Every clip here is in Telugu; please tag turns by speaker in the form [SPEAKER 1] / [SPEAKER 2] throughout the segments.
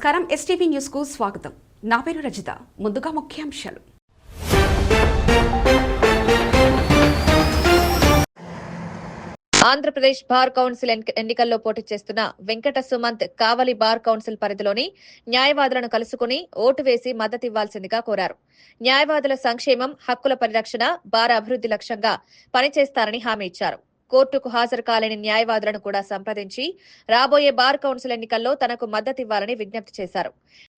[SPEAKER 1] నమస్కారం ఎస్టీవీ న్యూస్ కు స్వాగతం. నా పేరు రజిత. ముందుగా ముఖ్యాంశాలు.
[SPEAKER 2] ఆంధ్రప్రదేశ్ బార్ కౌన్సిల్ ఎన్నికల్లో పోటీ చేస్తున్న వెంకట సుమంత్ కావలి బార్ కౌన్సిల్ పరిధిలోని న్యాయవాదులను కలుసుకుని ఓటు వేసి మద్దతివ్వాల్సిందిగా కోరారు. న్యాయవాదుల సంక్షేమం, హక్కుల పరిరక్షణ, బార్ అభివృద్ధి లక్ష్యంగా పనిచేస్తారని హామీ ఇచ్చారు. కోర్టుకు హాజరు కాలేని న్యాయవాదులను కూడా సంప్రదించి రాబోయే బార్ కౌన్సిల్ ఎన్నికల్లో తనకు మద్దతివ్వాలని విజ్ఞప్తి చేశారు.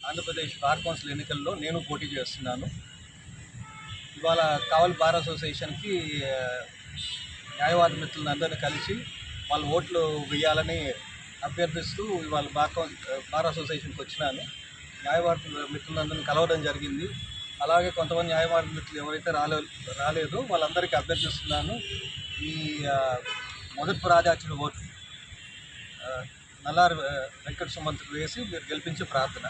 [SPEAKER 3] ఆంధ్రప్రదేశ్ బార్ కౌన్సిల్ ఎన్నికల్లో నేను పోటీ చేస్తున్నాను. ఇవాళ కావలి బార్ అసోసియేషన్కి న్యాయవాద మిత్రులను అందరినీ కలిసి వాళ్ళు ఓట్లు వేయాలని అభ్యర్థిస్తూ ఇవాళ బార్ అసోసియేషన్కి వచ్చినాను. న్యాయవాద మిత్రులందరినీ కలవడం జరిగింది. అలాగే కొంతమంది న్యాయవాద మిత్రులు ఎవరైతే రాలేదో వాళ్ళందరికీ అభ్యర్థిస్తున్నాను. ఈ మొదటి రాజాచుల ఓటు నల్లారి వెంకట సుమంత్ వేసి మీరు గెలిపించే ప్రార్థన.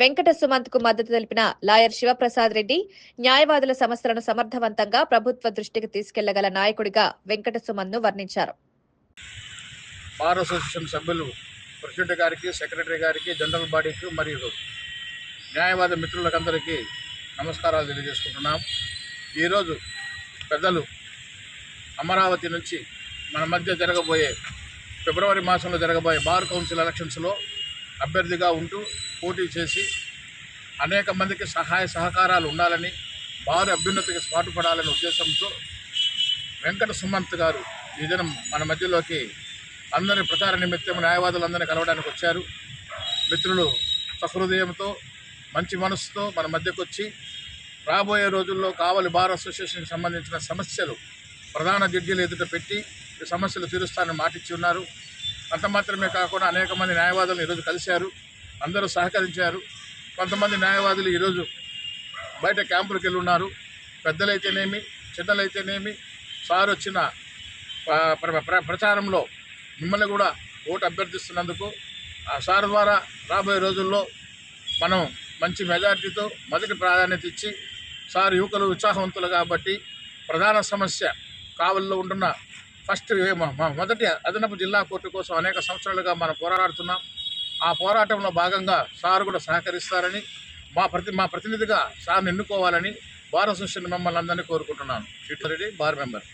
[SPEAKER 2] వెంకట సుమంత్ కు మద్దతు తెలిపిన లాయర్ శివప్రసాద్ రెడ్డి న్యాయవాదుల సమస్యలను సమర్థవంతంగా ప్రభుత్వ దృష్టికి తీసుకెళ్లగల నాయకుడిగా వెంకట సుమంత్ ను వర్ణించారు.
[SPEAKER 4] బార్ అసోసియేషన్ సభ్యులు ప్రెసిడెంట్ గారికి, సెక్రటరీ గారికి, జనరల్ బాడీకి మరియు న్యాయవాద మిత్రులకందరికీ నమస్కారాలు తెలియజేసుకుంటున్నాం. ఈరోజు పెద్దలు అమరావతి నుంచి మన మధ్య జరగబోయే ఫిబ్రవరి మాసంలో జరగబోయే బార్ కౌన్సిల్ ఎలక్షన్స్లో అభ్యర్థిగా ఉంటూ పోటీ చేసి అనేక మందికి సహాయ సహకారాలు ఉండాలని, బార్ అభ్యున్నతికి పాటుపడాలనే ఉద్దేశంతో వెంకట సుమంత్ గారు ఈ దినం మన మధ్యలోకి అందరి ప్రచార నిమిత్తం న్యాయవాదులందరినీ కలవడానికి వచ్చారు. మిత్రులు సహృదయంతో, మంచి మనసుతో మన మధ్యకు వచ్చి రాబోయే రోజుల్లో కావలి బార్ అసోసియేషన్కి సంబంధించిన సమస్యలు ప్రధాన జడ్జీలు ఎదుట పెట్టి ఈ సమస్యలు తీరుస్తానని మాటిచ్చి ఉన్నారు. అంత మాత్రమే కాకుండా అనేక మంది న్యాయవాదులను ఈరోజు కలిశారు, అందరూ సహకరించారు. కొంతమంది న్యాయవాదులు ఈరోజు బయట క్యాంపులకు వెళ్ళి ఉన్నారు. పెద్దలైతేనేమి, చిన్నలైతేనేమి, సార్ వచ్చిన ప్రచారంలో మిమ్మల్ని కూడా ఓటు అభ్యర్థిస్తున్నందుకు ఆ సార్ ద్వారా రాబోయే రోజుల్లో మనం మంచి మెజార్టీతో మొదటి ప్రాధాన్యత ఇచ్చి, సార్ యువకులు ఉత్సాహవంతులు కాబట్టి ప్రధాన సమస్య కావలిలో ఉంటున్న మొదటి అదనపు జిల్లా కోర్టు కోసం అనేక సంవత్సరాలుగా మనం పోరాడుతున్నాం. ఆ పోరాటంలో భాగంగా సార్ కూడా సహకరిస్తారని, మా ప్రతినిధిగా సార్ని ఎన్నుకోవాలని బార్ అసోసియేషన్ మిమ్మల్ని అందరినీ కోరుకుంటున్నాను. Reddy, bar member.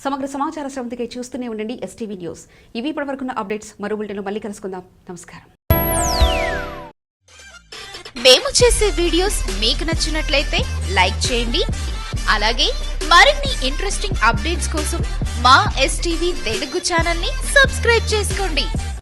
[SPEAKER 1] సమగ్ర సమాచార శ్రవంతికై చూస్తూనే ఉండండి ఎస్టీవీ న్యూస్. ఇవి ఇప్పటివరకున్న అప్డేట్స్. మరో బులెటిన్లో మళ్ళీ కలుసుకుందాం. నమస్కారం.
[SPEAKER 5] మేము చేసే వీడియోస్ మీకు నచ్చినట్లయితే లైక్ చేయండి. అలాగే మరిన్ని ఇంట్రెస్టింగ్ అప్డేట్స్ కోసం మా ఎస్టీవీ తెలుగు ఛానల్ ని సబ్స్క్రైబ్ చేసుకోండి.